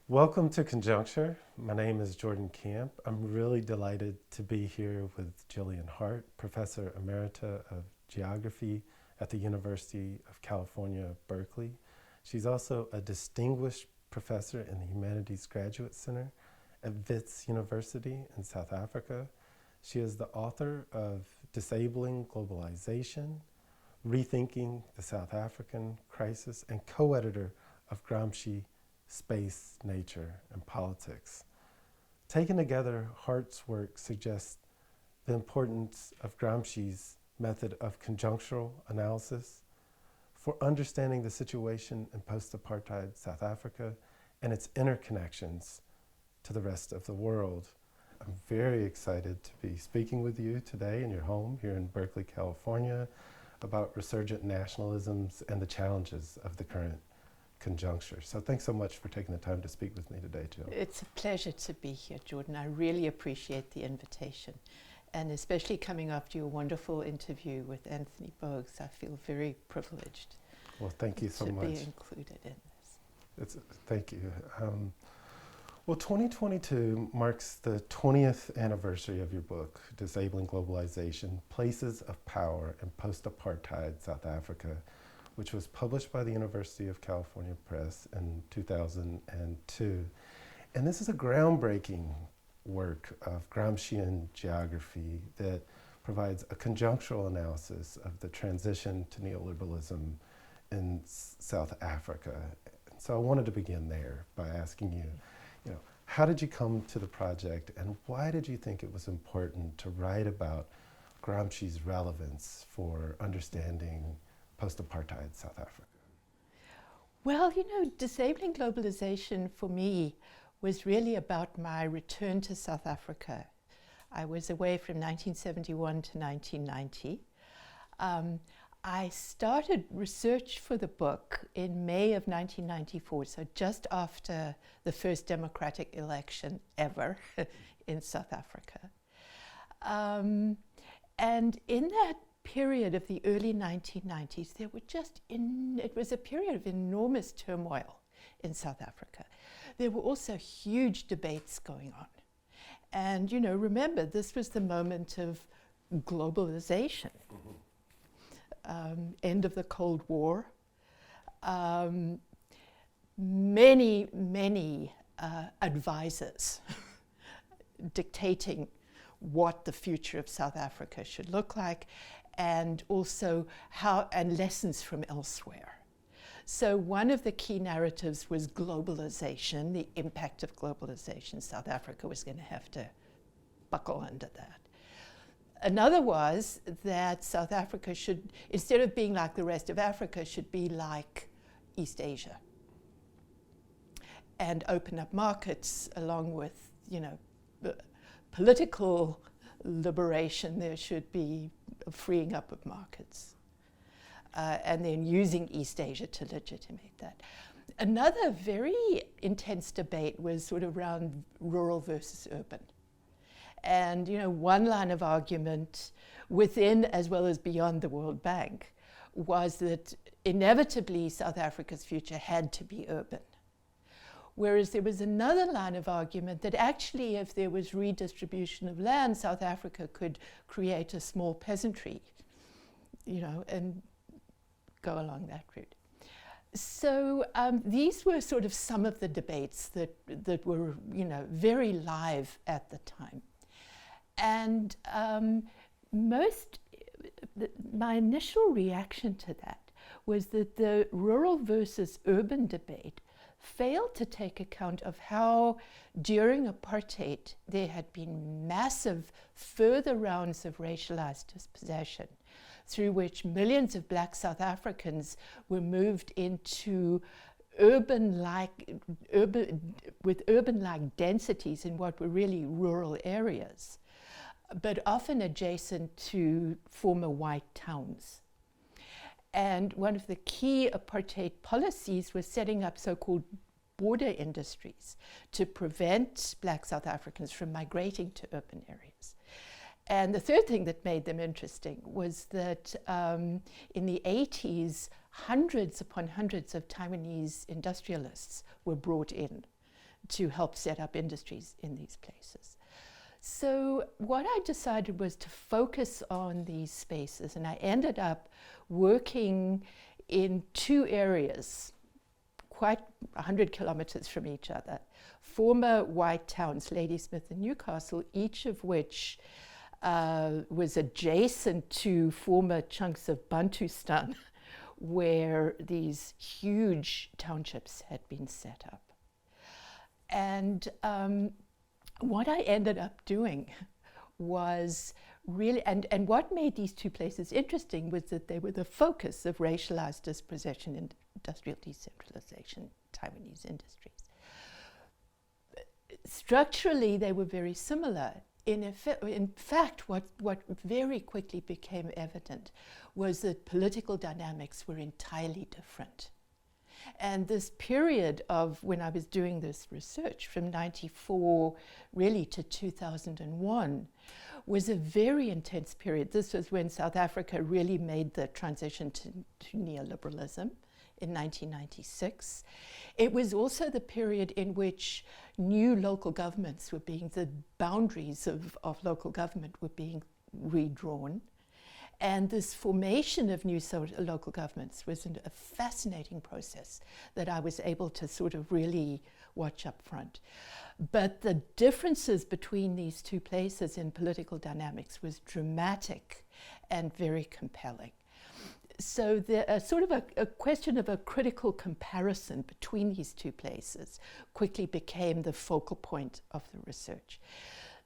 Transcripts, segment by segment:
Welcome to Conjuncture. My name is Jordan Camp. I'm really delighted to be here with Gillian Hart, Professor Emerita of Geography at the University of California, Berkeley. She's also a distinguished professor in the Humanities Graduate Center at Wits University in South Africa. She is the author of Disabling Globalization, Rethinking the South African Crisis, and co-editor of Gramsci, Space, Nature, and Politics. Taken together, Hart's work suggests the importance of Gramsci's method of conjunctural analysis for understanding the situation in post-apartheid South Africa and its interconnections to the rest of the world. I'm very excited to be speaking with you today in your home here in Berkeley, California, about resurgent nationalisms and the challenges of the current conjuncture. So thanks so much for taking the time to speak with me today, Jill. It's a pleasure to be here, Jordan. I really appreciate the invitation, and especially coming after your wonderful interview with Anthony Bogues. I feel very privileged. Well, thank you so much. To be included in this. Thank you. Well, 2022 marks the 20th anniversary of your book, Disabling Globalization, Places of Power in Post-Apartheid South Africa, which was published by the University of California Press in 2002. And this is a groundbreaking work of Gramscian geography that provides a conjunctural analysis of the transition to neoliberalism in South Africa. So I wanted to begin there by asking you, how did you come to the project, and why did you think it was important to write about Gramsci's relevance for understanding post-apartheid South Africa? Well, disabling globalization for me was really about my return to South Africa. I was away from 1971 to 1990. I started research for the book in May of 1994, so just after the first democratic election ever in South Africa. And in that period of the early 1990s, there were it was a period of enormous turmoil in South Africa. There were also huge debates going on. And, remember, this was the moment of globalization. Mm-hmm. End of the Cold War. Many advisors dictating what the future of South Africa should look like, and also and lessons from elsewhere. So one of the key narratives was globalization, the impact of globalization. South Africa was going to have to buckle under that. Another was that South Africa should, instead of being like the rest of Africa, should be like East Asia and open up markets along with, political liberation. There should be a freeing up of markets, and then using East Asia to legitimate that. Another very intense debate was sort of around rural versus urban. And, one line of argument within as well as beyond the World Bank was that inevitably South Africa's future had to be urban. Whereas there was another line of argument that actually if there was redistribution of land, South Africa could create a small peasantry, and go along that route. So these were sort of some of the debates that were, very live at the time. And my initial reaction to that was that the rural versus urban debate failed to take account of how during apartheid there had been massive further rounds of racialized dispossession through which millions of Black South Africans were moved into urban-like densities in what were really rural areas, but often adjacent to former white towns. And one of the key apartheid policies was setting up so-called border industries to prevent Black South Africans from migrating to urban areas. And the third thing that made them interesting was that in the 80s, hundreds upon hundreds of Taiwanese industrialists were brought in to help set up industries in these places. So what I decided was to focus on these spaces, and I ended up working in two areas, quite 100 kilometers from each other, former white towns, Ladysmith and Newcastle, each of which was adjacent to former chunks of Bantustan, where these huge townships had been set up. And what I ended up doing was really, and what made these two places interesting was that they were the focus of racialized dispossession and industrial decentralization, Taiwanese industries. Structurally, they were very similar. In fact, what very quickly became evident was that political dynamics were entirely different. And this period of when I was doing this research from 94 really to 2001 was a very intense period. This was when South Africa really made the transition to neoliberalism in 1996. It was also the period in which new local governments were being, the boundaries of local government were being redrawn. And this formation of new local governments was a fascinating process that I was able to sort of really watch up front. But the differences between these two places in political dynamics was dramatic and very compelling. So sort of a question of a critical comparison between these two places quickly became the focal point of the research.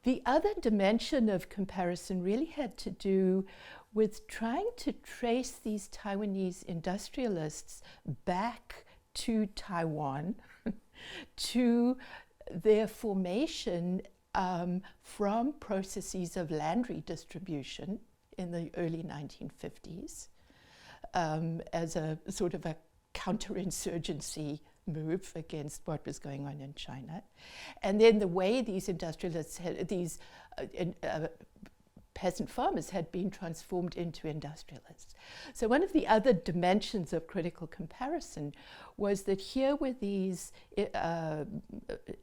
The other dimension of comparison really had to do with trying to trace these Taiwanese industrialists back to Taiwan, to their formation from processes of land redistribution in the early 1950s as a sort of a counterinsurgency move against what was going on in China. And then the way these industrialists, these peasant farmers had been transformed into industrialists. So one of the other dimensions of critical comparison was that here were these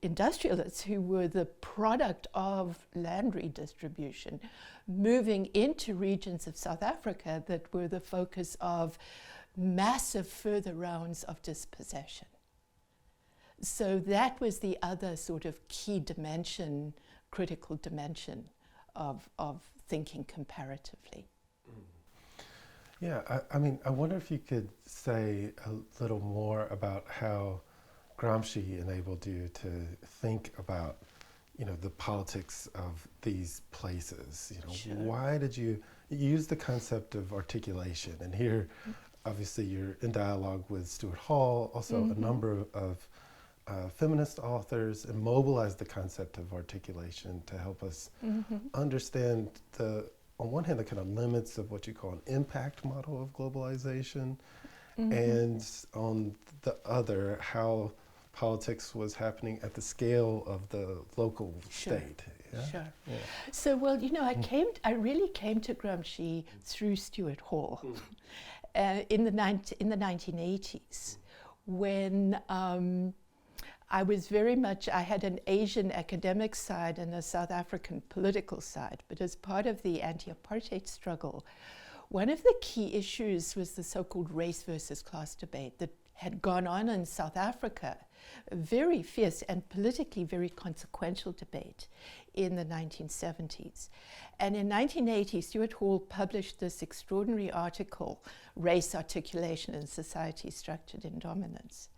industrialists who were the product of land redistribution, moving into regions of South Africa that were the focus of massive further rounds of dispossession. So that was the other sort of key dimension, critical dimension of thinking comparatively. Yeah, I mean, I wonder if you could say a little more about how Gramsci enabled you to think about, the politics of these places. Sure. Why did you use the concept of articulation? And here, obviously, you're in dialogue with Stuart Hall, also a number of feminist authors, and mobilize the concept of articulation to help us understand on one hand, the kind of limits of what you call an impact model of globalization, and on the other, how politics was happening at the scale of the local state. Yeah? Sure. Yeah. So, well, I really came to Gramsci through Stuart Hall in the 1980s, when I was very much, I had an Asian academic side and a South African political side, but as part of the anti-apartheid struggle, one of the key issues was the so-called race versus class debate that had gone on in South Africa, a very fierce and politically very consequential debate in the 1970s. And in 1980, Stuart Hall published this extraordinary article, Race, Articulation, and Society Structured in Dominance.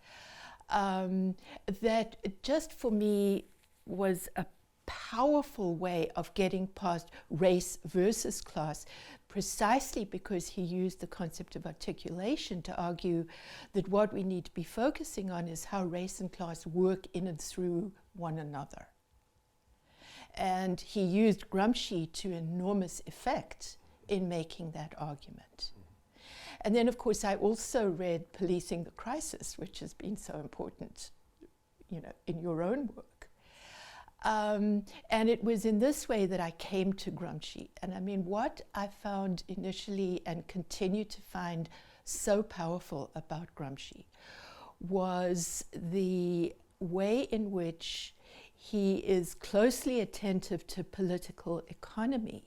That just for me was a powerful way of getting past race versus class, precisely because he used the concept of articulation to argue that what we need to be focusing on is how race and class work in and through one another. And he used Gramsci to enormous effect in making that argument. And then, of course, I also read Policing the Crisis, which has been so important, in your own work. And it was in this way that I came to Gramsci. And I mean, what I found initially and continue to find so powerful about Gramsci was the way in which he is closely attentive to political economy,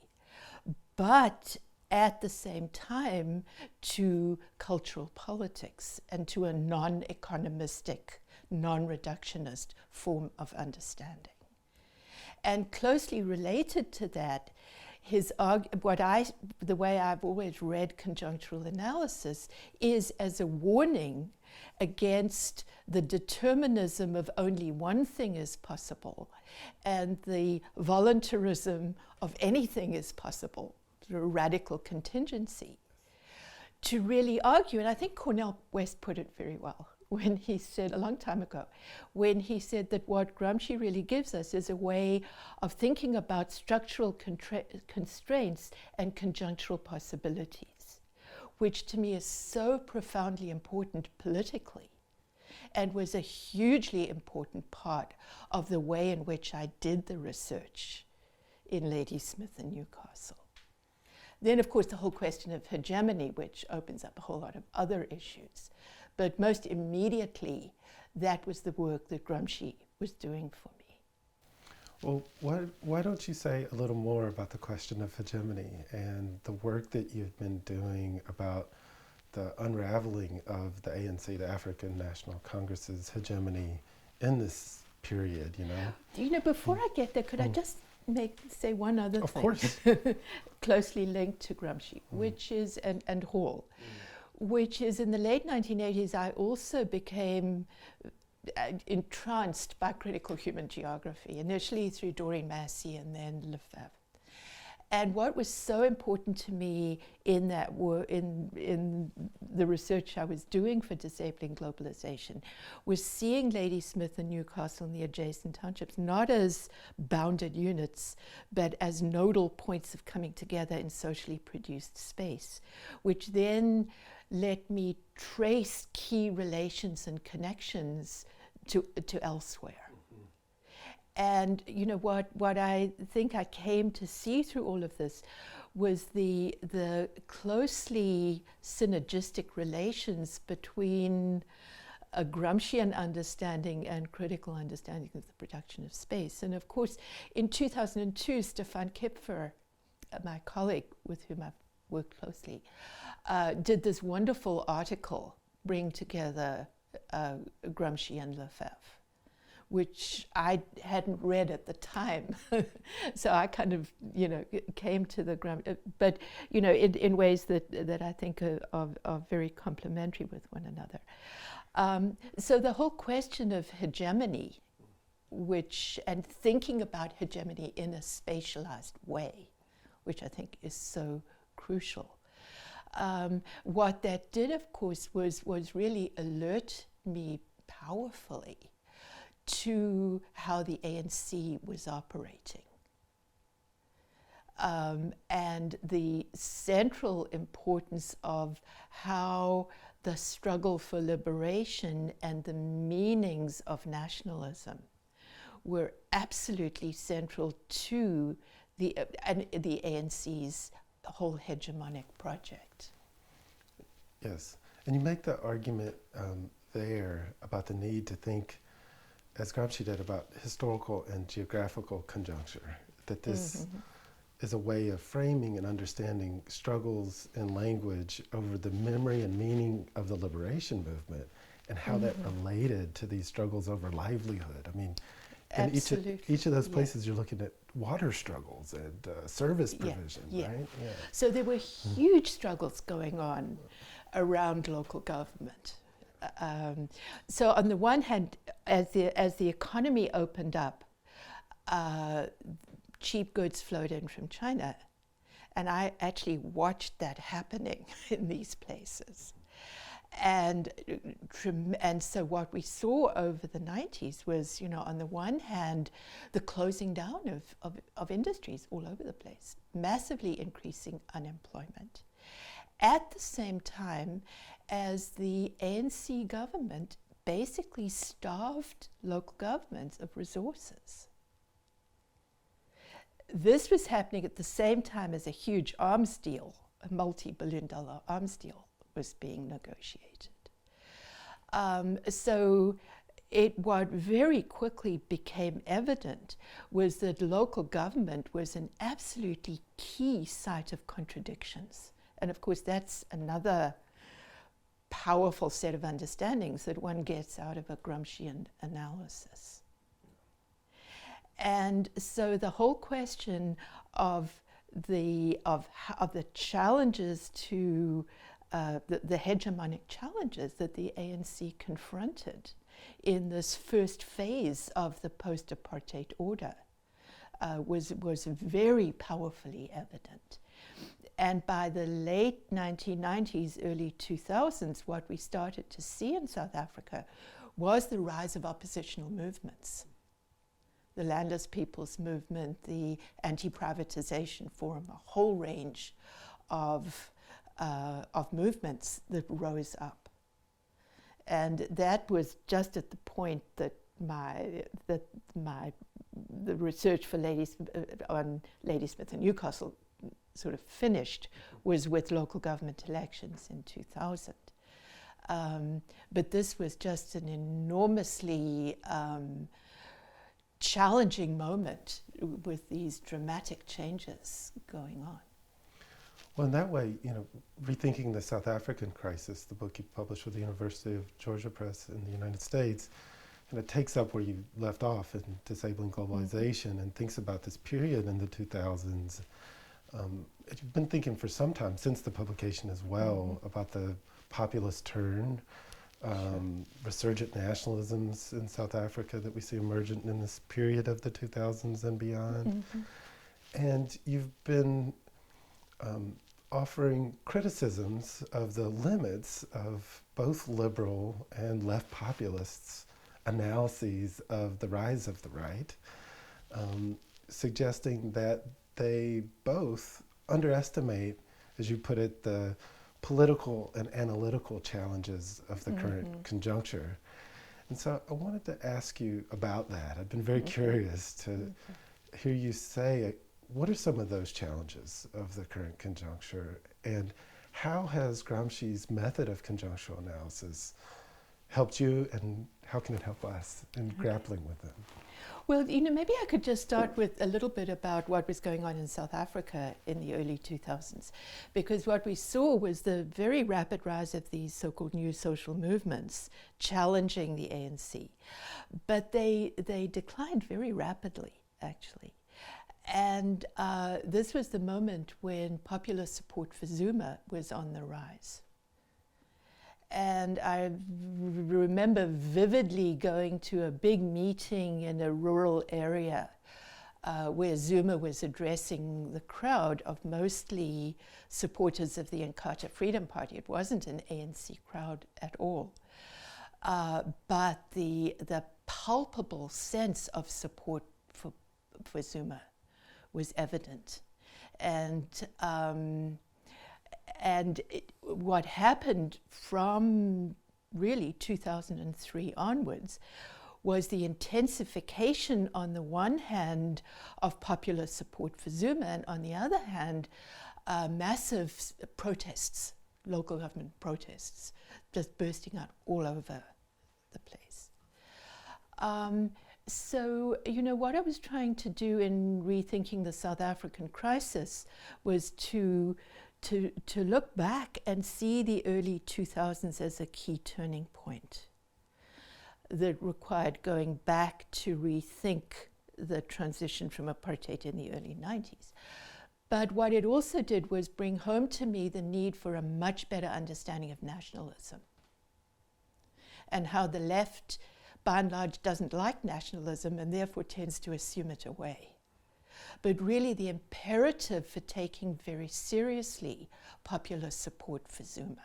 but at the same time to cultural politics and to a non-economistic, non-reductionist form of understanding. And closely related to that, the way I've always read conjunctural analysis is as a warning against the determinism of only one thing is possible and the voluntarism of anything is possible, the radical contingency, to really argue. And I think Cornel West put it very well when he said, a long time ago, when he said that what Gramsci really gives us is a way of thinking about structural constraints and conjunctural possibilities, which to me is so profoundly important politically and was a hugely important part of the way in which I did the research in Ladysmith and Newcastle. Then, of course, the whole question of hegemony, which opens up a whole lot of other issues. But most immediately, that was the work that Gramsci was doing for me. Well, why don't you say a little more about the question of hegemony and the work that you've been doing about the unraveling of the ANC, the African National Congress's hegemony in this period, you know? You know, before I get there, could I just say one other thing? Of course. Closely linked to Gramsci, which is, and Hall, which is in the late 1980s, I also became entranced by critical human geography, initially through Doreen Massey and then Lefebvre. And what was so important to me in that in the research I was doing for Disabling Globalization was seeing Ladysmith and Newcastle and the adjacent townships not as bounded units, but as nodal points of coming together in socially produced space, which then let me trace key relations and connections to elsewhere. And you know what I think I came to see through all of this was the closely synergistic relations between a Gramscian understanding and critical understanding of the production of space. And of course, in 2002, Stefan Kipfer, my colleague with whom I've worked closely, did this wonderful article, Bring Together Gramsci and Lefebvre, which I hadn't read at the time. So I kind of, you know, came to the Gramsci, but, you know, in ways that I think are very complementary with one another. So the whole question of hegemony, and thinking about hegemony in a spatialized way, which I think is so crucial. What that did, of course, was really alert me powerfully to how the ANC was operating. And the central importance of how the struggle for liberation and the meanings of nationalism were absolutely central to the ANC's whole hegemonic project. Yes, and you make the argument there about the need to think, as Gramsci did, about historical and geographical conjuncture, that this is a way of framing and understanding struggles in language over the memory and meaning of the liberation movement and how that related to these struggles over livelihood. I mean, in each of those places you're looking at water struggles and service provision, right? Yeah. So there were huge struggles going on around local government. So on the one hand, as the economy opened up, cheap goods flowed in from China. And I actually watched that happening in these places. And so what we saw over the 90s was, you know, on the one hand, the closing down of industries all over the place, massively increasing unemployment. At the same time as the ANC government basically starved local governments of resources. This was happening at the same time as a huge arms deal, a multi-billion-dollar arms deal, was being negotiated. So, what very quickly became evident was that local government was an absolutely key site of contradictions. And of course, that's another powerful set of understandings that one gets out of a Gramscian analysis. And so the whole question of the challenges to the hegemonic challenges that the ANC confronted in this first phase of the post-apartheid order was very powerfully evident. And by the late 1990s, early 2000s, what we started to see in South Africa was the rise of oppositional movements. The Landless People's Movement, the Anti-Privatization Forum, a whole range of movements that rose up. And that was just at the point that the research for on Ladysmith and Newcastle sort of finished, was with local government elections in 2000. But this was just an enormously challenging moment with these dramatic changes going on. Well, in that way, Rethinking the South African Crisis, the book you published with the University of Georgia Press in the United States, and it takes up where you left off in Disabling Globalization and thinks about this period in the 2000s. You've been thinking for some time, since the publication as well, about the populist turn, resurgent nationalisms in South Africa that we see emergent in this period of the 2000s and beyond. And you've been offering criticisms of the limits of both liberal and left populists' analyses of the rise of the right, suggesting that they both underestimate, as you put it, the political and analytical challenges of the current conjuncture. And so I wanted to ask you about that. I've been very curious to hear you say, what are some of those challenges of the current conjuncture, and how has Gramsci's method of conjunctural analysis helped you, and how can it help us in grappling with them? Well, maybe I could just start with a little bit about what was going on in South Africa in the early 2000s, because what we saw was the very rapid rise of these so-called new social movements challenging the ANC. But they declined very rapidly, actually. And this was the moment when popular support for Zuma was on the rise. And I remember vividly going to a big meeting in a rural area where Zuma was addressing the crowd of mostly supporters of the Inkatha Freedom Party. It wasn't an ANC crowd at all. But the palpable sense of support for Zuma was evident. And what happened from really 2003 onwards was the intensification on the one hand of popular support for Zuma, and on the other hand, massive protests, local government protests, just bursting out all over the place. So, what I was trying to do in rethinking the South African crisis was to look back and see the early 2000s as a key turning point that required going back to rethink the transition from apartheid in the early 90s. But what it also did was bring home to me the need for a much better understanding of nationalism and how the left, by and large, doesn't like nationalism and therefore tends to assume it away. But really the imperative for taking very seriously popular support for Zuma.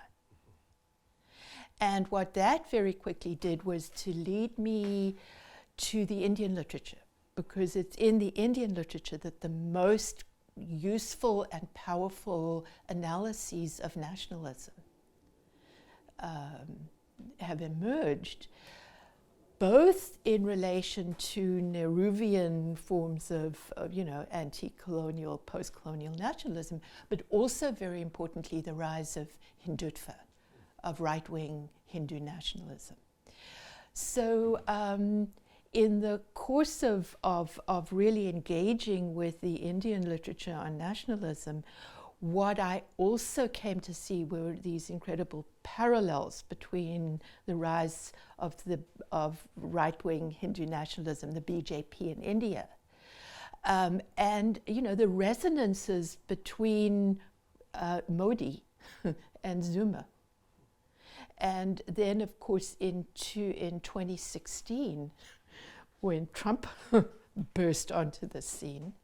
And what that very quickly did was to lead me to the Indian literature, because it's in the Indian literature that the most useful and powerful analyses of nationalism have emerged, both in relation to Nehruvian forms of anti-colonial, post-colonial nationalism, but also, very importantly, the rise of Hindutva, of right-wing Hindu nationalism. So in the course of really engaging with the Indian literature on nationalism, what I also came to see were these incredible parallels between the rise of right-wing Hindu nationalism, the BJP in India, and the resonances between Modi and Zuma. And then, of course, in 2016, when Trump burst onto the scene,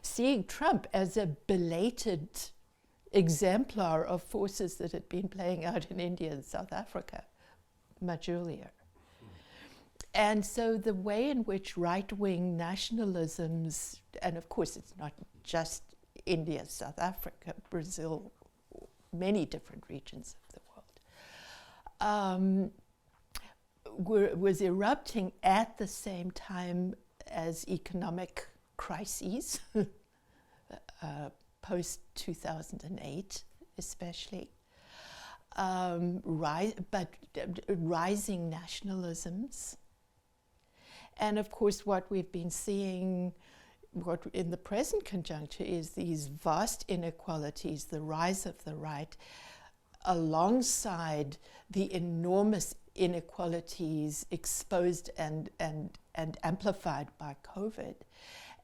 seeing Trump as a belated exemplar of forces that had been playing out in India and South Africa much earlier. And so the way in which right-wing nationalisms, and of course it's not just India, South Africa, Brazil, many different regions of the world, was erupting at the same time as economic crises, post-2008 especially, rising nationalisms. And of course what we've been seeing in the present conjuncture is these vast inequalities, the rise of the right, alongside the enormous inequalities exposed and amplified by COVID,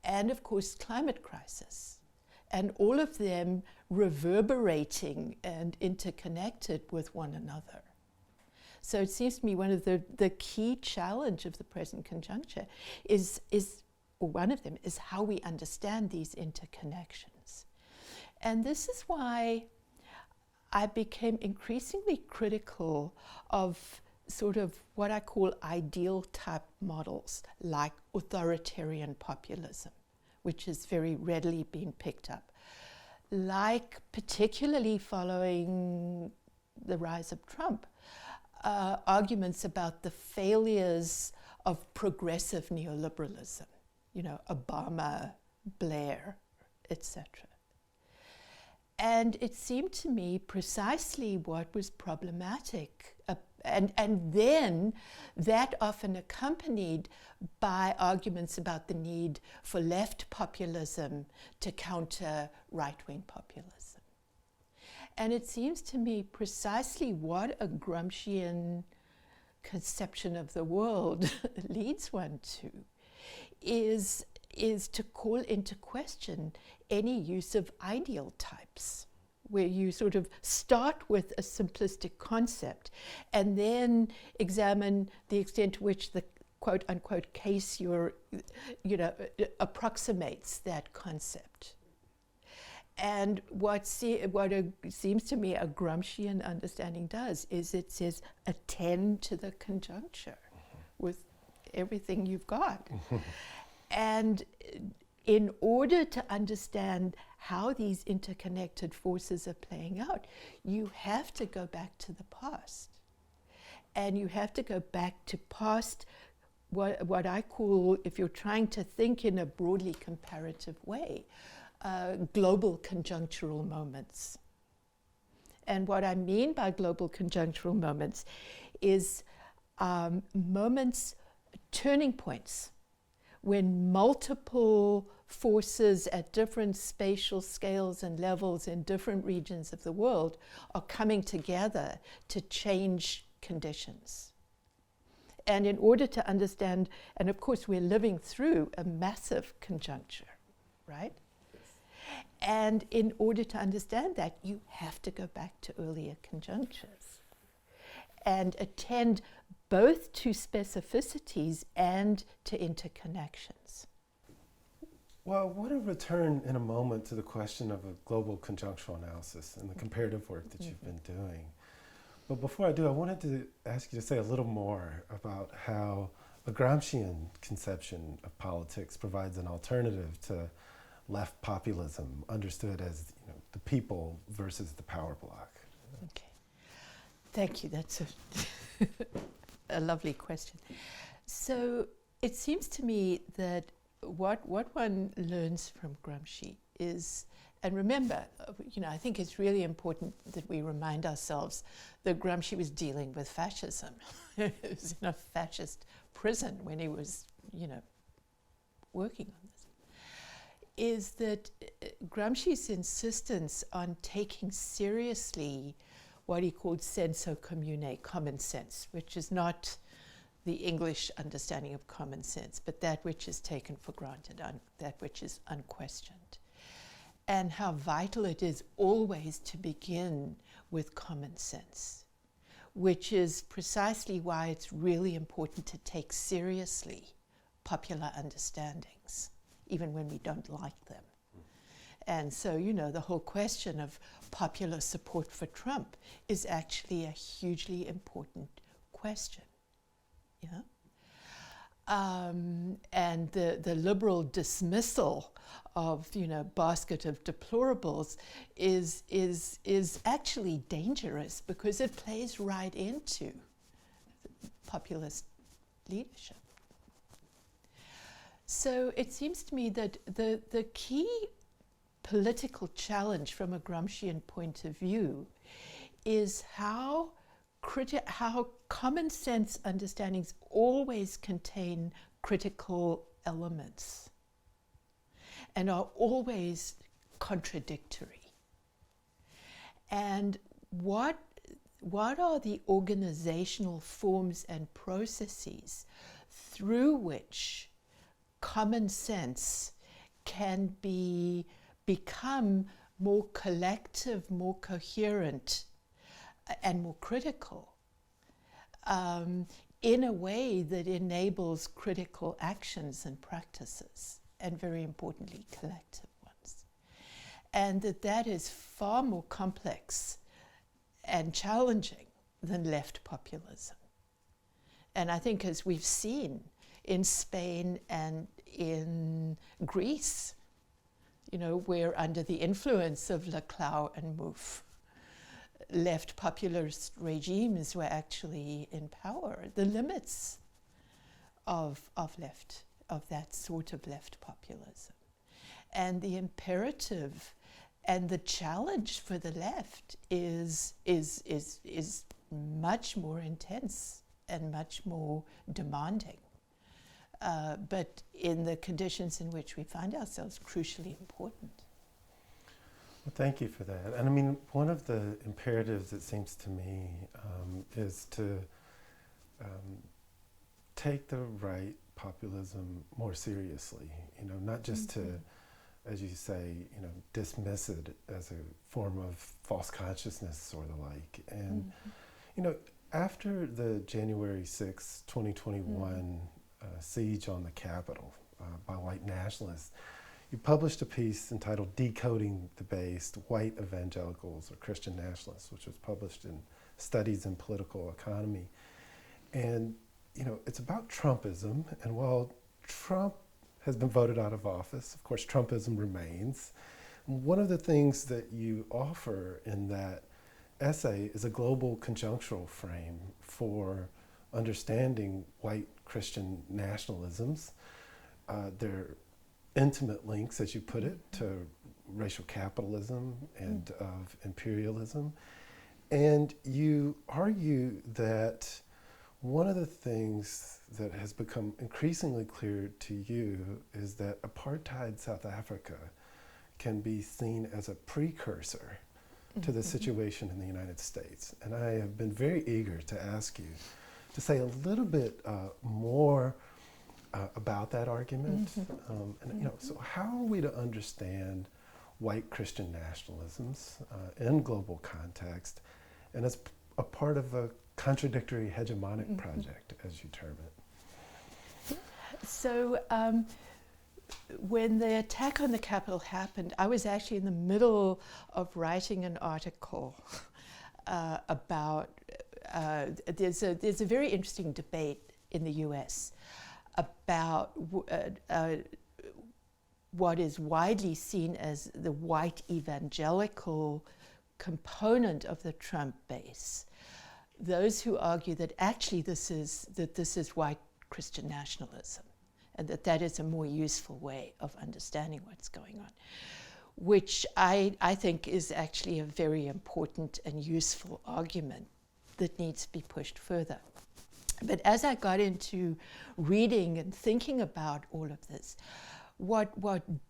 and of course climate crisis, and all of them reverberating and interconnected with one another. So it seems to me one of the key challenge of the present conjuncture or one of them is how we understand these interconnections. And this is why I became increasingly critical of sort of what I call ideal type models, like authoritarian populism, which has very readily been picked up, like particularly following the rise of Trump, arguments about the failures of progressive neoliberalism, Obama, Blair, etc. And it seemed to me precisely what was problematic, and then that often accompanied by arguments about the need for left populism to counter right-wing populism. And it seems to me precisely what a Gramscian conception of the world leads one to is to call into question any use of ideal types, where you sort of start with a simplistic concept and then examine the extent to which the quote-unquote case approximates that concept. And what seems to me a Gramscian understanding does is it says attend to the conjuncture with everything you've got. And in order to understand how these interconnected forces are playing out, you have to go back to the past. And you have to go back to past what I call, if you're trying to think in a broadly comparative way, global conjunctural moments. And what I mean by global conjunctural moments is moments, turning points, when multiple forces at different spatial scales and levels in different regions of the world are coming together to change conditions. And in order to understand, and of course we're living through a massive conjuncture, right? And in order to understand that, you have to go back to earlier conjunctures and attend both to specificities and to interconnections. Well, I want to return in a moment to the question of a global conjunctural analysis and the comparative work that you've been doing. But before I do, I wanted to ask you to say a little more about how a Gramscian conception of politics provides an alternative to left populism, understood as the people versus the power bloc. Okay, thank you. That's a lovely question. So it seems to me that what one learns from Gramsci is And remember, I think it's really important that we remind ourselves that Gramsci was dealing with fascism. He was in a fascist prison when he was, working on this. Is that Gramsci's insistence on taking seriously what he called senso commune, common sense, which is not the English understanding of common sense, but that which is taken for granted, that which is unquestioned. And how vital it is always to begin with common sense, which is precisely why it's really important to take seriously popular understandings, even when we don't like them. And so, the whole question of popular support for Trump is actually a hugely important question. And the liberal dismissal of basket of deplorables is actually dangerous because it plays right into populist leadership. So it seems to me that the key political challenge from a Gramscian point of view is how common sense understandings always contain critical elements and are always contradictory. And what are the organizational forms and processes through which common sense can become more collective, more coherent, and more critical in a way that enables critical actions and practices, and very importantly, collective ones. And that is far more complex and challenging than left populism. And I think, as we've seen in Spain and in Greece, where under the influence of Leclau and Mouffe, left populist regimes were actually in power, the limits of that sort of left populism. And the imperative and the challenge for the left is much more intense and much more demanding. But in the conditions in which we find ourselves, crucially important. Well, thank you for that. And I mean, one of the imperatives, it seems to me, is to take the right populism more seriously, not just to, as you say, dismiss it as a form of false consciousness or the like. And, after the January 6, 2021 siege on the Capitol by white nationalists, you published a piece entitled Decoding the Based, White Evangelicals or Christian Nationalists, which was published in Studies in Political Economy. And, it's about Trumpism. And while Trump has been voted out of office, of course, Trumpism remains. One of the things that you offer in that essay is a global conjunctural frame for understanding white Christian nationalisms. Their intimate links, as you put it, to racial capitalism and of imperialism. And you argue that one of the things that has become increasingly clear to you is that apartheid South Africa can be seen as a precursor to the situation in the United States. And I have been very eager to ask you to say a little bit more about that argument. So how are we to understand white Christian nationalisms in global context and as a part of a contradictory hegemonic project, as you term it? So when the attack on the Capitol happened, I was actually in the middle of writing an article about, there's a very interesting debate in the US about what is widely seen as the white evangelical component of the Trump base. Those who argue that actually this is white Christian nationalism, and that is a more useful way of understanding what's going on. which I think is actually a very important and useful argument that needs to be pushed further. But as I got into reading and thinking about all of this, what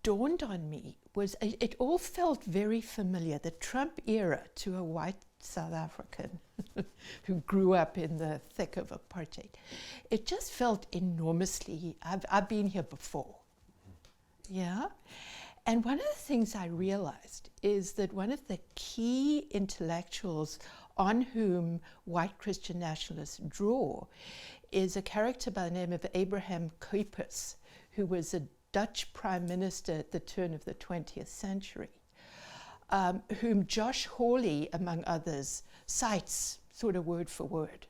dawned on me was it all felt very familiar. The Trump era to a white South African who grew up in the thick of apartheid, it just felt enormously, I've been here before, yeah? And one of the things I realized is that one of the key intellectuals on whom white Christian nationalists draw is a character by the name of Abraham Kuypers, who was a Dutch prime minister at the turn of the 20th century, whom Josh Hawley, among others, cites sort of word for word,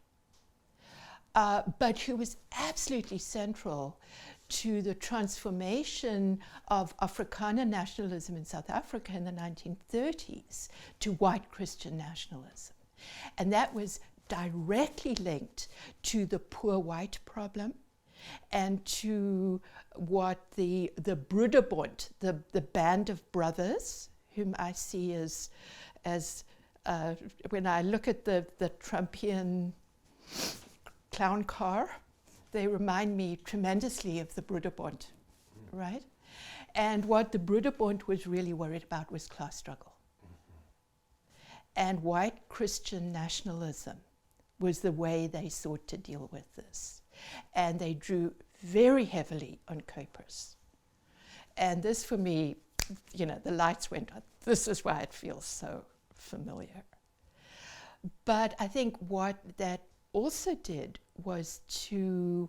but who was absolutely central to the transformation of Afrikaner nationalism in South Africa in the 1930s to white Christian nationalism. And that was directly linked to the poor white problem and to what the Broederbond, the band of brothers, whom I see as when I look at the Trumpian clown car, they remind me tremendously of the Broederbond, right? And what the Broederbond was really worried about was class struggle. And white Christian nationalism was the way they sought to deal with this. And they drew very heavily on Kuypers. And this, for me, you know, the lights went on. This is why it feels so familiar. But I think what that also did was to,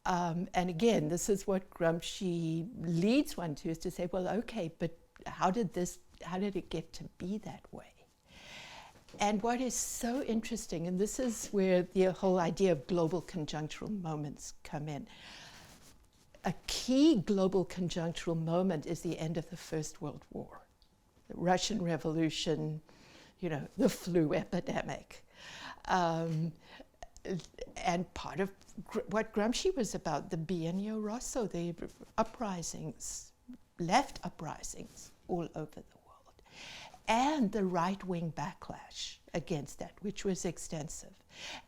and again, this is what Gramsci leads one to, is to say, well, okay, but how did it get to be that way? And what is so interesting, and this is where the whole idea of global conjunctural moments come in. A key global conjunctural moment is the end of the First World War, the Russian Revolution, you know, the flu epidemic. And part of what Gramsci was about, the Biennio Rosso, the uprisings, left uprisings all over the world, and the right-wing backlash against that, which was extensive.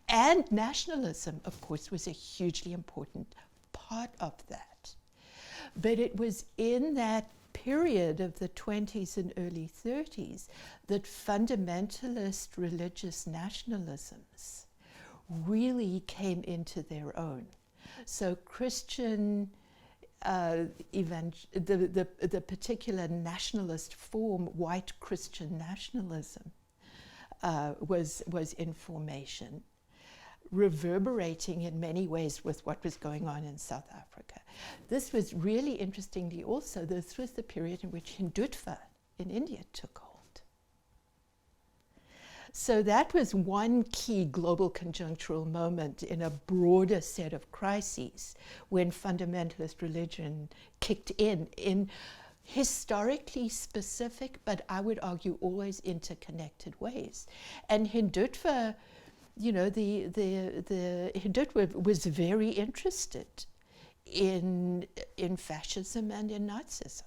And nationalism, of course, was a hugely important part of that. But it was in that period of the 20s and early 30s that fundamentalist religious nationalisms really came into their own. So Christian, the particular nationalist form, white Christian nationalism, was in formation, reverberating in many ways with what was going on in South Africa. This was really interestingly also, this was the period in which Hindutva in India took hold. So that was one key global conjunctural moment in a broader set of crises when fundamentalist religion kicked in historically specific, but I would argue always interconnected ways. And Hindutva, you know, the Hindutva was very interested in fascism and in Nazism,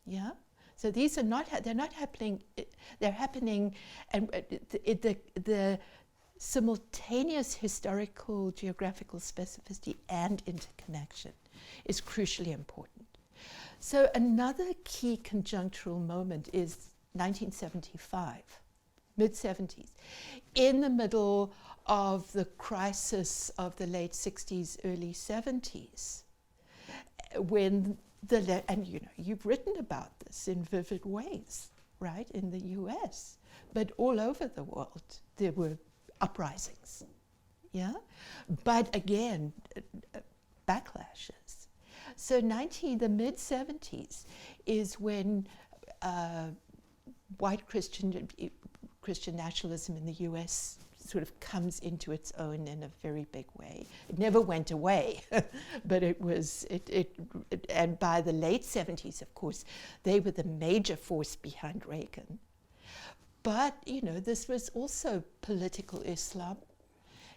yeah? So these are not, they're not happening, they're happening, and the simultaneous historical geographical specificity and interconnection is crucially important. So another key conjunctural moment is 1975, mid-70s, in the middle of the crisis of the late 60s, early 70s, when and you know, you've written about this in vivid ways, right, in the US, but all over the world there were uprisings, yeah? But again, backlashes. So the mid-70s is when white Christian nationalism in the US sort of comes into its own in a very big way. It never went away, but it was, and by the late 70s, of course, they were the major force behind Reagan. But, you know, this was also political Islam.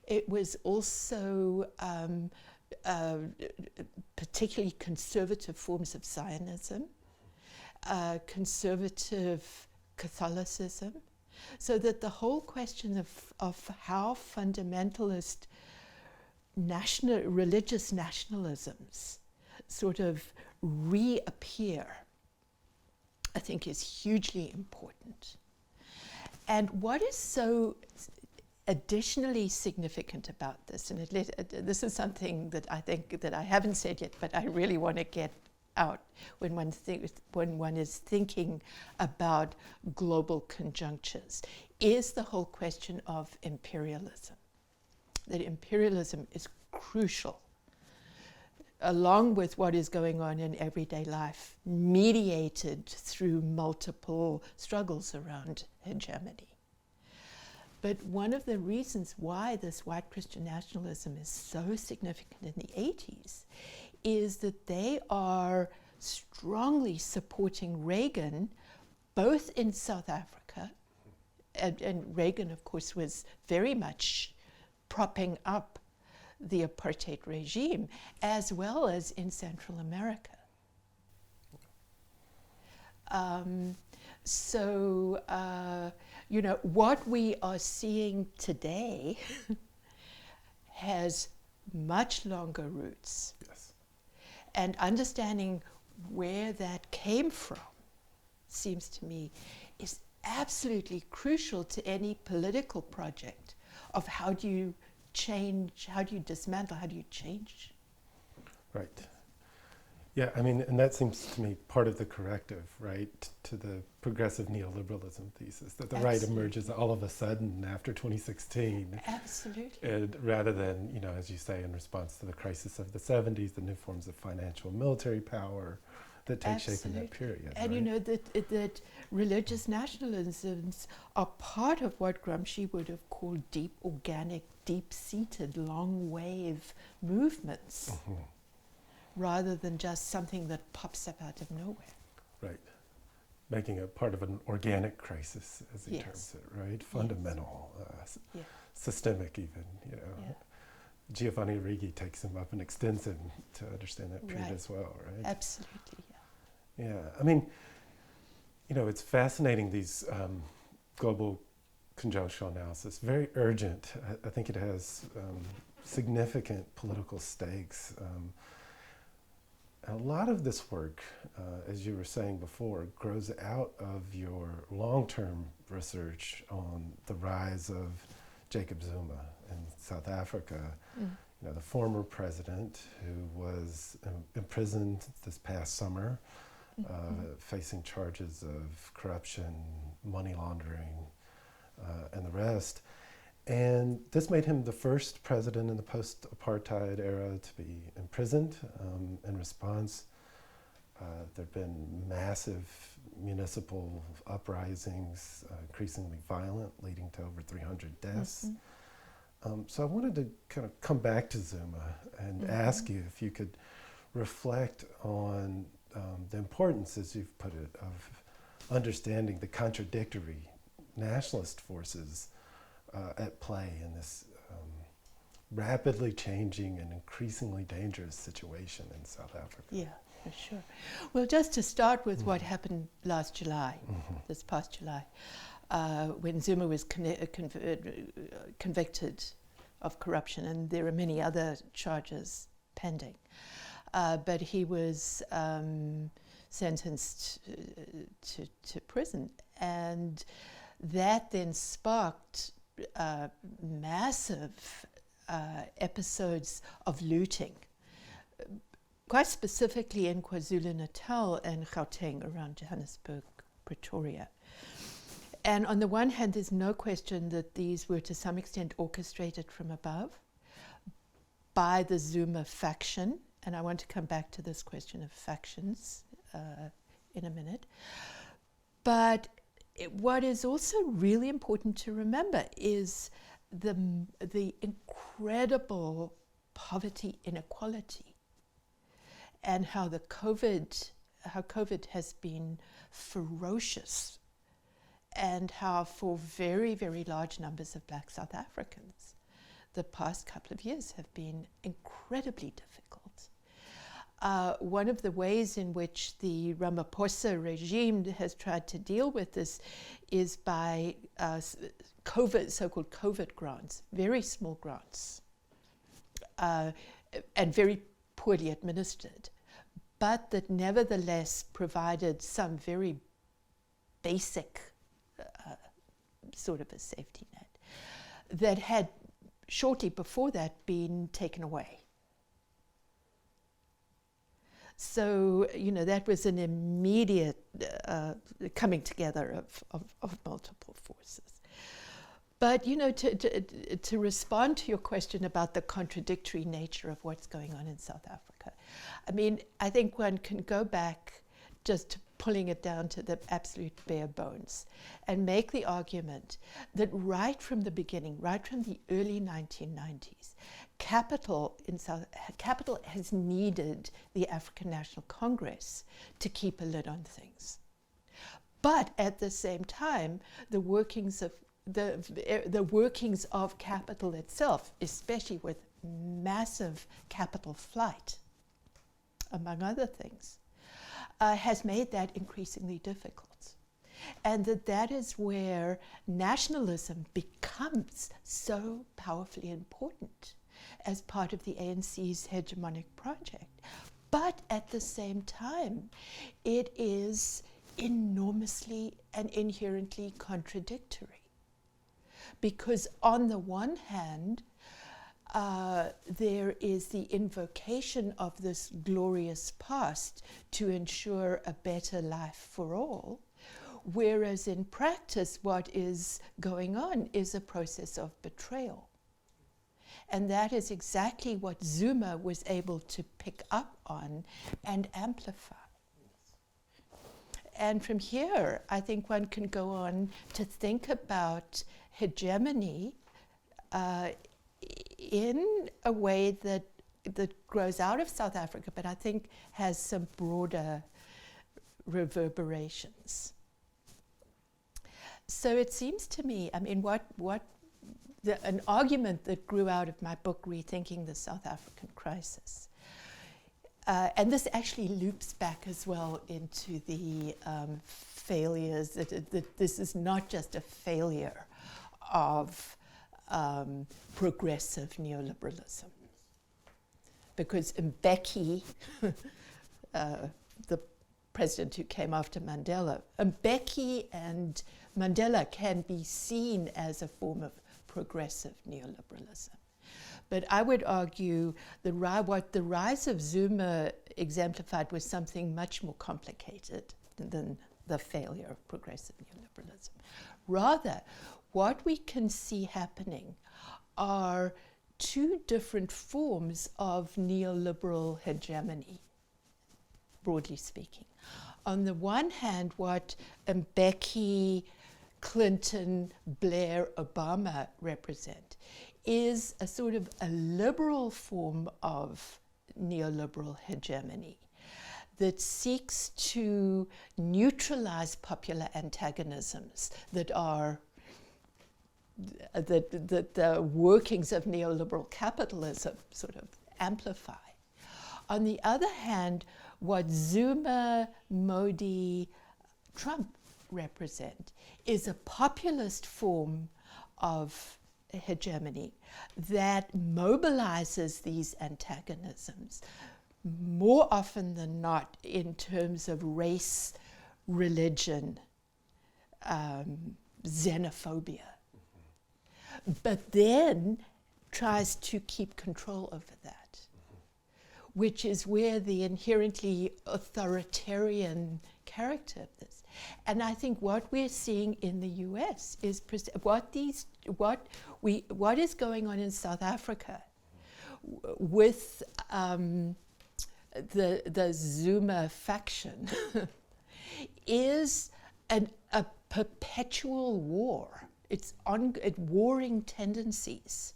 It was also particularly conservative forms of Zionism. conservative Catholicism, so that the whole question of how fundamentalist religious nationalisms sort of reappear, I think, is hugely important. And what is so additionally significant about this, and this is something that I think that I haven't said yet, but I really want to get out when one is thinking about global conjunctures, is the whole question of imperialism. That imperialism is crucial, along with what is going on in everyday life, mediated through multiple struggles around hegemony. But one of the reasons why this white Christian nationalism is so significant in the 80s is that they are strongly supporting Reagan, both in South Africa, and Reagan, of course, was very much propping up the apartheid regime, as well as in Central America. You know, what we are seeing today has much longer roots. Yes. And understanding where that came from, seems to me, is absolutely crucial to any political project of how do you change, how do you dismantle, how do you change? Right. Yeah, I mean, and that seems to me part of the corrective, right, to the progressive neoliberalism thesis, that the right emerges all of a sudden after 2016. Absolutely. And rather than, you know, as you say, in response to the crisis of the 70s, the new forms of financial and military power that take shape in that period. And right? you know, that religious nationalisms are part of what Gramsci would have called deep organic, deep-seated, long-wave movements. Mm-hmm. Rather than just something that pops up out of nowhere. Right. Making it part of an organic crisis, as he Yes. terms it, right? Fundamental, Yeah. systemic even, you know. Yeah. Giovanni Righi takes him up and extends him to understand that period Right. as well, right? Absolutely, yeah. Yeah, I mean, you know, it's fascinating, these global conjunctural analysis, very urgent. I think it has significant political stakes. A lot of this work, as you were saying before, grows out of your long-term research on the rise of Jacob Zuma in South Africa. Mm. You know, the former president who was imprisoned this past summer, facing charges of corruption, money laundering, and the rest. And this made him the first president in the post-apartheid era to be imprisoned. In response, there have been massive municipal uprisings, increasingly violent, leading to over 300 deaths. Mm-hmm. So I wanted to kind of come back to Zuma and ask you if you could reflect on the importance, as you've put it, of understanding the contradictory nationalist forces at play in this rapidly changing and increasingly dangerous situation in South Africa. Yeah, for sure. Well, just to start with what happened last July, this past July, when Zuma was convicted of corruption, and there are many other charges pending. But he was sentenced to prison, and that then sparked massive episodes of looting, quite specifically in KwaZulu-Natal and Gauteng, around Johannesburg, Pretoria. And on the one hand, there's no question that these were to some extent orchestrated from above by the Zuma faction, and I want to come back to this question of factions in a minute. But what is also really important to remember is the incredible poverty inequality, and how COVID has been ferocious, and how for very, very large numbers of Black South Africans, the past couple of years have been incredibly difficult. one of the ways in which the Ramaphosa regime has tried to deal with this is by so-called COVID grants, very small grants, and very poorly administered, but that nevertheless provided some very basic sort of a safety net that had shortly before that been taken away. So, that was an immediate coming together of multiple forces. But, to respond to your question about the contradictory nature of what's going on in South Africa, I think one can go back just to pulling it down to the absolute bare bones and make the argument that right from the beginning, right from the early 1990s, capital has needed the African National Congress to keep a lid on things. But at the same time, the workings of capital itself, especially with massive capital flight, among other things, has made that increasingly difficult. And that is where nationalism becomes so powerfully important as part of the ANC's hegemonic project. But at the same time, it is enormously and inherently contradictory. Because on the one hand, there is the invocation of this glorious past to ensure a better life for all, whereas in practice what is going on is a process of betrayal. And that is exactly what Zuma was able to pick up on and amplify. And from here, I think one can go on to think about hegemony in a way that grows out of South Africa, but I think has some broader reverberations. So it seems to me, an argument that grew out of my book, Rethinking the South African Crisis, and this actually loops back as well into the failures, that this is not just a failure of progressive neoliberalism. Because Mbeki, the president who came after Mandela, Mbeki and Mandela can be seen as a form of progressive neoliberalism. But I would argue that what the rise of Zuma exemplified was something much more complicated than the failure of progressive neoliberalism. Rather, what we can see happening are two different forms of neoliberal hegemony, broadly speaking. On the one hand, what Mbeki, Clinton, Blair, Obama represent is a sort of a liberal form of neoliberal hegemony that seeks to neutralize popular antagonisms that are the workings of neoliberal capitalism sort of amplify. On the other hand, what Zuma, Modi, Trump represent is a populist form of hegemony that mobilizes these antagonisms more often than not in terms of race, religion, xenophobia, but then tries to keep control over that, which is where the inherently authoritarian character of this. And I think what we're seeing in the US is what is going on in South Africa with the Zuma faction is a perpetual war. It's warring tendencies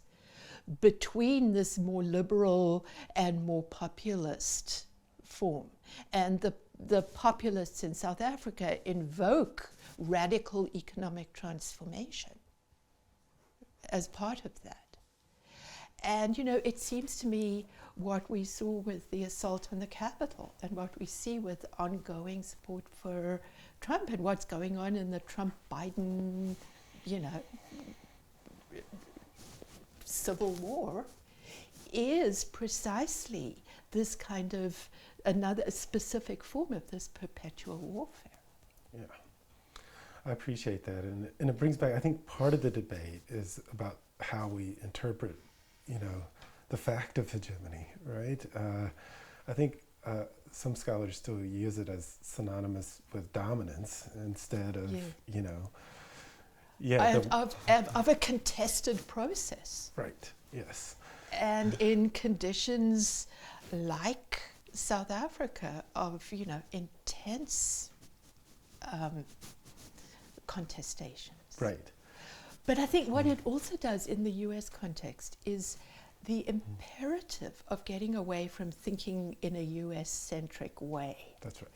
between this more liberal and more populist form. And the populists in South Africa invoke radical economic transformation as part of that. And, it seems to me what we saw with the assault on the Capitol and what we see with ongoing support for Trump and what's going on in the Trump-Biden, civil war is precisely this kind of another specific form of this perpetual warfare. Yeah, I appreciate that. And it brings back, I think part of the debate is about how we interpret, the fact of hegemony, right? I think some scholars still use it as synonymous with dominance instead of, of a contested process. Right, yes. And in conditions like South Africa of, intense contestations. Right. But I think what it also does in the US context is the imperative of getting away from thinking in a US-centric way. That's right.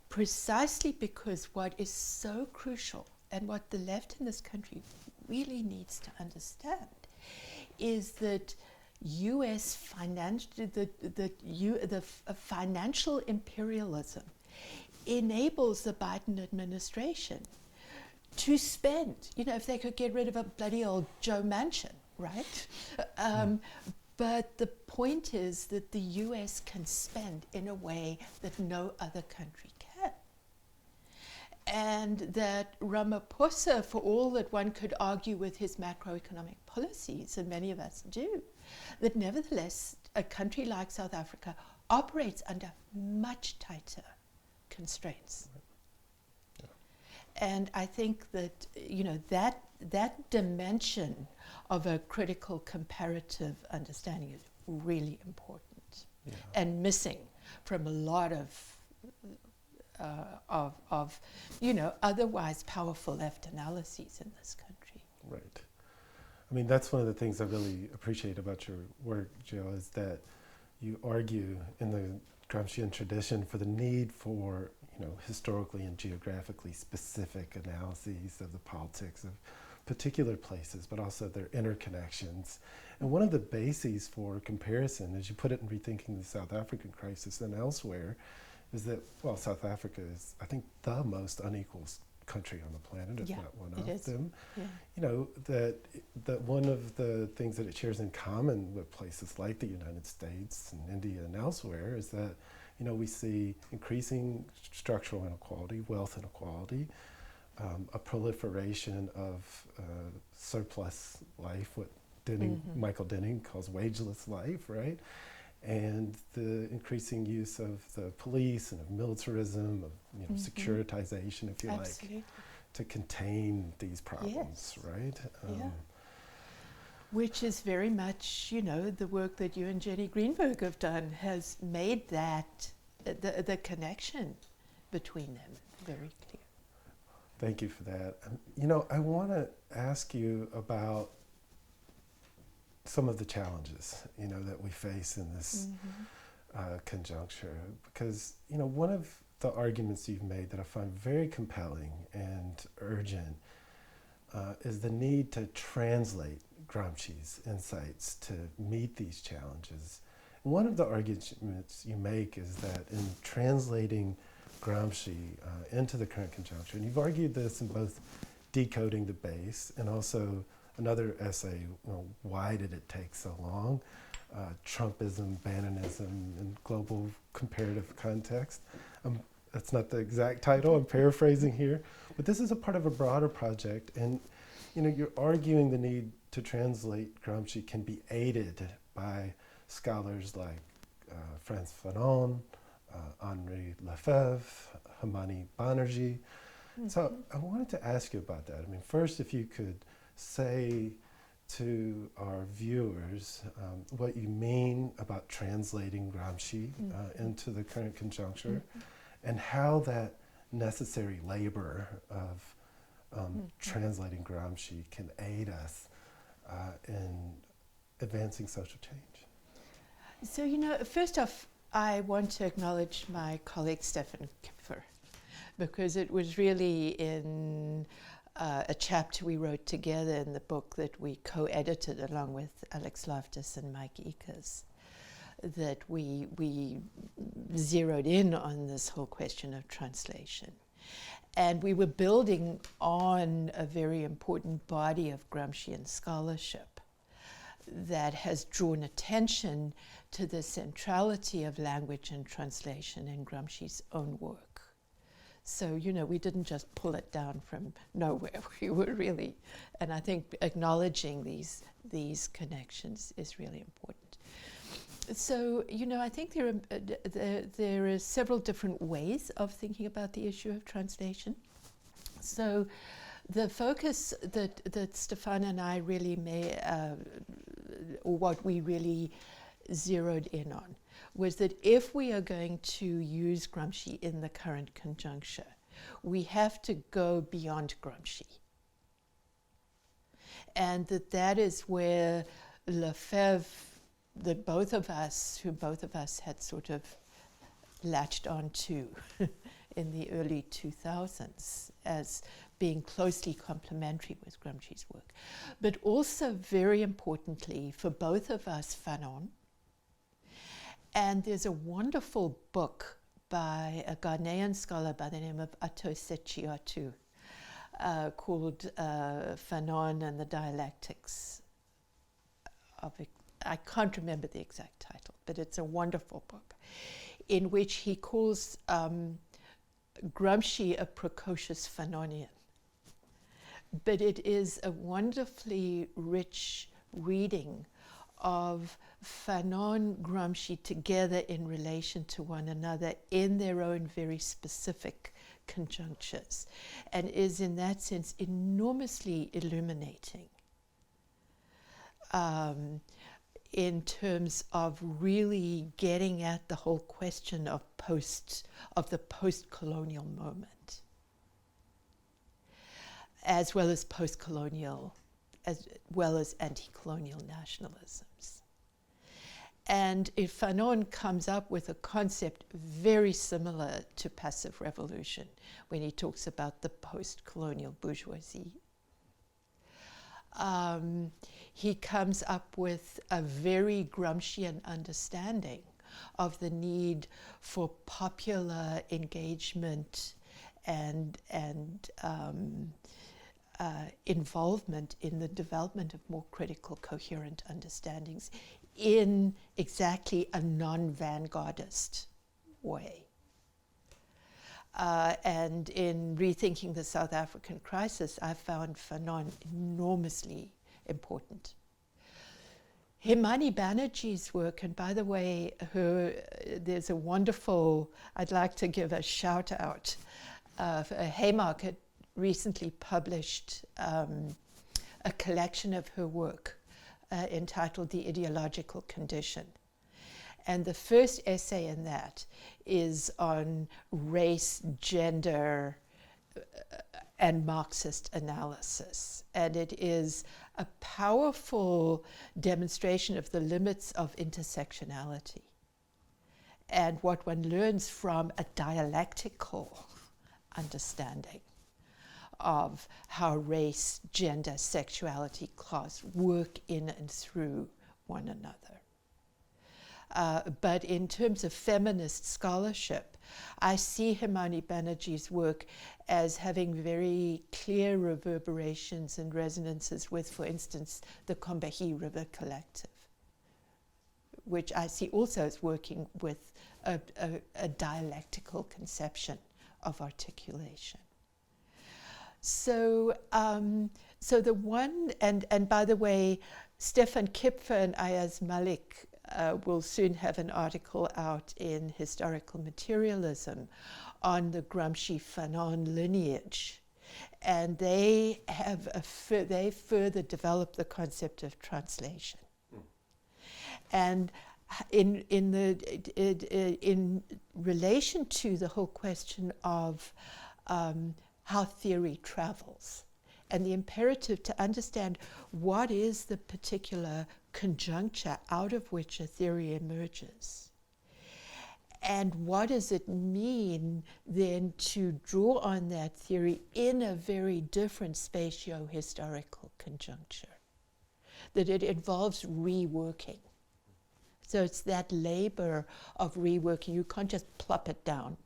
Precisely because what is so crucial and what the left in this country really needs to understand is that US financial imperialism enables the Biden administration to spend, if they could get rid of a bloody old Joe Manchin, right? But the point is that the US can spend in a way that no other country can. And that Ramaphosa, for all that one could argue with his macroeconomic policies, and many of us do, that nevertheless a country like South Africa operates under much tighter constraints. And I think that, that dimension of a critical comparative understanding is really important and missing from a lot of otherwise powerful left analyses in this country. Right. I mean, that's one of the things I really appreciate about your work, Jill, is that you argue in the Gramscian tradition for the need for historically and geographically specific analyses of the politics of particular places, but also their interconnections. And one of the bases for comparison, as you put it in Rethinking the South African Crisis and elsewhere, is that, South Africa is, I think, the most unequal country on the planet, if not one of them. Yeah. That one of the things that it shares in common with places like the United States and India and elsewhere is that we see increasing structural inequality, wealth inequality, a proliferation of surplus life, what Michael Denning calls wageless life, right? And the increasing use of the police and of militarism, of securitization, if you like, to contain these problems, right? Which is very much, the work that you and Jenny Greenberg have done has made that, the connection between them very clear. Thank you for that. I want to ask you about some of the challenges, that we face in this conjuncture, because, one of the arguments you've made that I find very compelling and urgent is the need to translate Gramsci's insights to meet these challenges. And one of the arguments you make is that in translating Gramsci into the current conjuncture, and you've argued this in both Decoding the Base and also another essay, Why Did It Take So Long? Trumpism, Bannonism, and Global Comparative Context. That's not the exact title, I'm paraphrasing here, but this is a part of a broader project, and you're arguing the need to translate Gramsci can be aided by scholars like Frantz Fanon, Henri Lefebvre, Hamani Banerjee. So I wanted to ask you about that. I mean, first, if you could say to our viewers what you mean about translating Gramsci into the current conjuncture, and how that necessary labor of translating Gramsci can aid us in advancing social change. So, first off, I want to acknowledge my colleague Stefan Kipfer, because it was really in a chapter we wrote together in the book that we co-edited along with Alex Loftus and Mike Eakers, that we zeroed in on this whole question of translation. And we were building on a very important body of Gramscian scholarship that has drawn attention to the centrality of language and translation in Gramsci's own work. So, you know, we didn't just pull it down from nowhere. We were really, and I think acknowledging these connections is really important. So, you know, I think there are several different ways of thinking about the issue of translation. So the focus that Stefan and I really or what we really zeroed in on, was that if we are going to use Gramsci in the current conjuncture, we have to go beyond Gramsci. And that is where Lefebvre, that both of us had sort of latched onto in the early 2000s as being closely complementary with Gramsci's work. But also, very importantly, for both of us, Fanon. And there's a wonderful book by a Ghanaian scholar by the name of Ato Sechiatu called Fanon and the Dialectics of it. I can't remember the exact title, but it's a wonderful book in which he calls Gramsci a precocious Fanonian. But it is a wonderfully rich reading of Fanon, Gramsci together in relation to one another in their own very specific conjunctures, and is in that sense enormously illuminating in terms of really getting at the whole question of the post-colonial moment, as well as post-colonial, as well as anti-colonial nationalisms. And if Fanon comes up with a concept very similar to passive revolution when he talks about the post-colonial bourgeoisie, he comes up with a very Gramscian understanding of the need for popular engagement and involvement in the development of more critical, coherent understandings in exactly a non-vanguardist way. And in rethinking the South African crisis, I found Fanon enormously important. Himani Banerjee's work, and by the way, there's a wonderful, I'd like to give a shout out. Haymarket recently published a collection of her work entitled The Ideological Condition. And the first essay in that is on race, gender, and Marxist analysis. And it is a powerful demonstration of the limits of intersectionality and what one learns from a dialectical understanding of how race, gender, sexuality, class work in and through one another. But in terms of feminist scholarship, I see Himani Banerjee's work as having very clear reverberations and resonances with, for instance, the Combahee River Collective, which I see also as working with a dialectical conception of articulation. So, so the one, and by the way, Stefan Kipfer and Ayaz Malik will soon have an article out in Historical Materialism on the Gramsci-Fanon lineage. And they have they further developed the concept of translation. And in relation to the whole question of how theory travels and the imperative to understand what is the particular conjuncture out of which a theory emerges. And what does it mean then to draw on that theory in a very different spatio-historical conjuncture? That it involves reworking. So it's that labor of reworking. You can't just plop it down.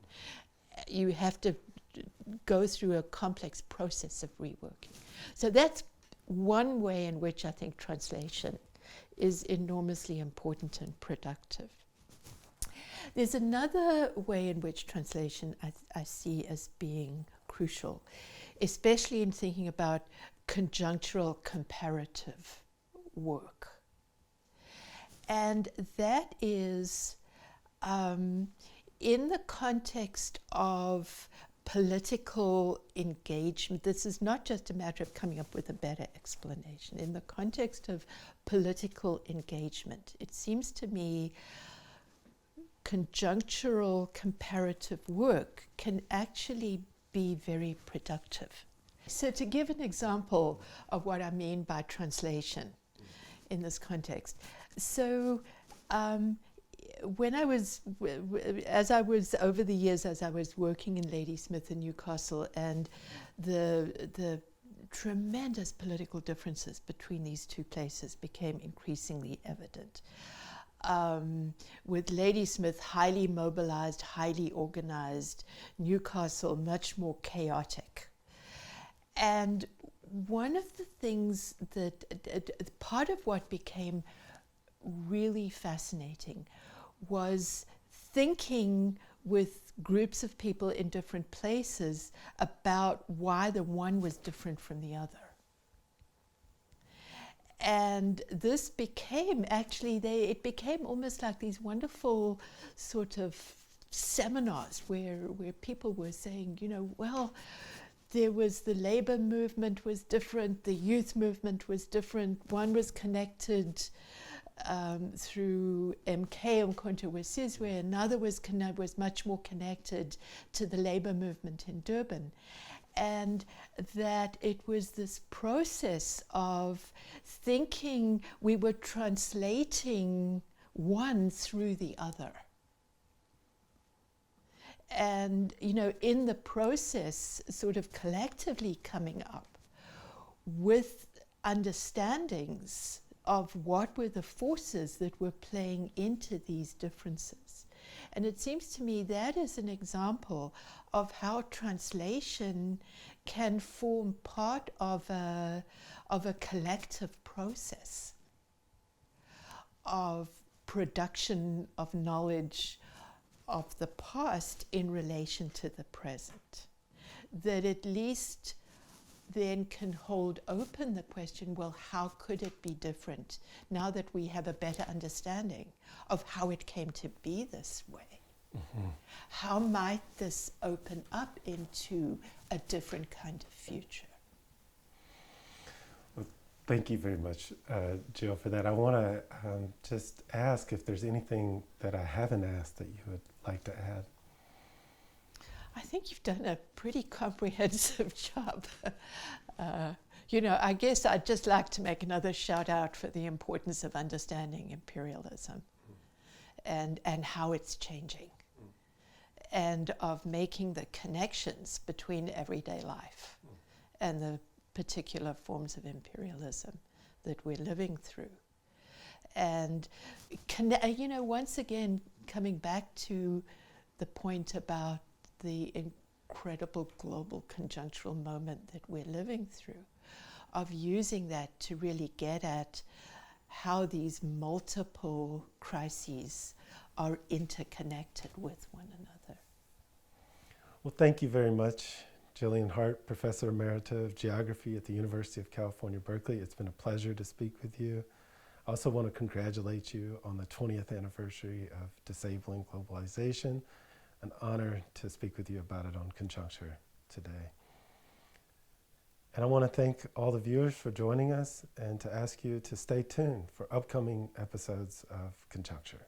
You have to go through a complex process of reworking. So that's one way in which I think translation is enormously important and productive. There's another way in which translation I see as being crucial, especially in thinking about conjunctural comparative work. And that is in the context of political engagement. This is not just a matter of coming up with a better explanation. In the context of political engagement, it seems to me conjunctural comparative work can actually be very productive. So to give an example of what I mean by translation in this context. So when I was, as I was over the years, as I was working in Ladysmith and Newcastle, and the tremendous political differences between these two places became increasingly evident. With Ladysmith highly mobilized, highly organized, Newcastle much more chaotic. And one of the things that, part of what became really fascinating was thinking with groups of people in different places about why the one was different from the other. And this became, actually, it became almost like these wonderful sort of seminars where people were saying, you know, well, there was the labor movement was different, the youth movement was different. One was connected through MK, Umkhonto weSizwe, another was much more connected to the labor movement in Durban. And that it was this process of thinking we were translating one through the other. And, you know, in the process, sort of collectively coming up with understandings of what were the forces that were playing into these differences. And it seems to me that is an example of how translation can form part of a collective process of production of knowledge of the past in relation to the present. That at least then can hold open the question, well, how could it be different now that we have a better understanding of how it came to be this way? Mm-hmm. How might this open up into a different kind of future? Well, thank you very much, Jill, for that. I want to just ask if there's anything that I haven't asked that you would like to add. I think you've done a pretty comprehensive job. You know, I guess I'd just like to make another shout out for the importance of understanding imperialism and how it's changing, and of making the connections between everyday life and the particular forms of imperialism that we're living through. And, you know, once again, coming back to the point about the incredible global conjunctural moment that we're living through, of using that to really get at how these multiple crises are interconnected with one another. Well, thank you very much, Gillian Hart, Professor Emerita of Geography at the University of California, Berkeley. It's been a pleasure to speak with you. I also want to congratulate you on the 20th anniversary of Disabling Globalization. An honor to speak with you about it on Conjuncture today. And I want to thank all the viewers for joining us and to ask you to stay tuned for upcoming episodes of Conjuncture.